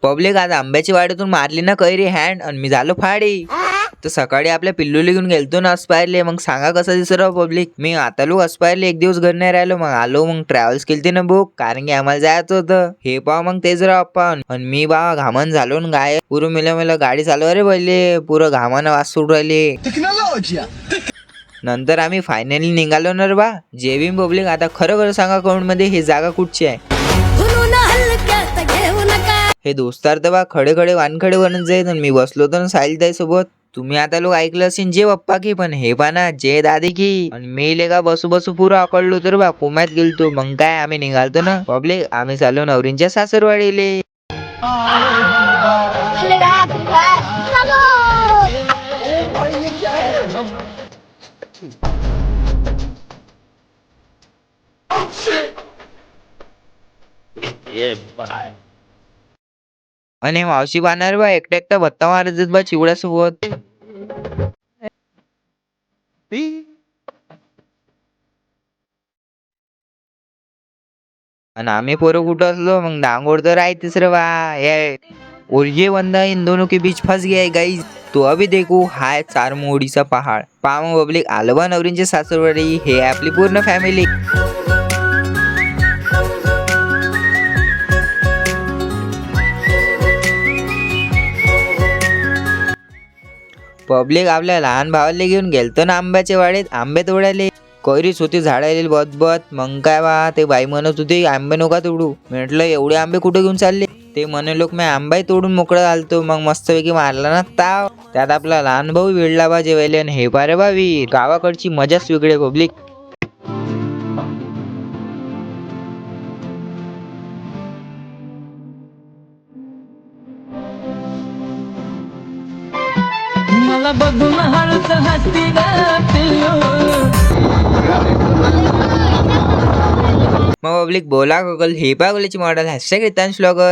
Public आज आंब्याची वाडीतून मारली ना कैरी हँड आणि मी झालो फाडी. तर सकाळी आपल्या पिल्लूला घेऊन गेलतो ना अस्पायरले. मग सांगा कसं दिसलं पब्लिक. मी आता लोक अस्पायरले एक दिवस घर नाही राहिलो. मग आलो, मग ट्रॅव्हल्स केलती ना बुक, कारण की आम्हाला जायचं होतं. हे पहा मग तेच राव आपण. आणि मी बा घामन झालो ना गाय पुरं मेलं गाडी चालू अरे पहिले पुरं घामानं वास सुट राहिले. नंतर आम्ही फायनली निघालो ना रे बा. जेबी पब्लिक आता खरं सांगा कमेंट मध्ये हे जागा कुठची आहे. हे दोस्तार तर बा खडे खडे वानखडे बनत जाईल. मी बसलो होतो ना साहिल ताई सोबत. तुम्ही आता लोक ऐकलं असेल जे पप्पा की, पण हे पाना जे दादी की. आणि मी लेगा बसू बसू पुरं आकडलो तर बा कोम्यात गेलतो. मग काय आम्ही निघालतो ना पब्लिक. आम्ही चाललो नवरींच्या सासरवाडीले. आणि मावशी बाणार बा एकटा एकटा भत्ता मारत बा चिवड्यासोबत. आणि आम्ही पोरं कुठं असलो मग डांगोड तर आहे तिसरं बा. और ये बंदा इन दोनों के बीच फंस गया है गाइस. तो अभी देखो हाय चारमोडीचा पहाड. पहा मग पब्लिक आलं बा नवरींचे सासरवाडी. हे आपली पूर्ण फॅमिली. पब्लिक आपल्या लहान भावाला घेऊन गेलतो ना आंब्याच्या वाडीत आंबे तोडायले. कैरीच होती झाडायला बदबत. मग काय बा ते बाई म्हणत होती आंबे नका तोडू. म्हटलं एवढे आंबे कुठे घेऊन चालले. ते म्हणे लोक मी आंबाही तोडून मोकळा घालतो. मग मस्तपैकी मारला ना ताव. त्यात आपला लहान भाऊ विळला बा जेवायले. आणि हे पारे बा वीर गावाकडची मजाच वेगळी पब्लिक. मला बघून हळूच हसती मग पब्लिक बोला गगल हे पागोलीची मॉडेल # रितांश ब्लॉगर.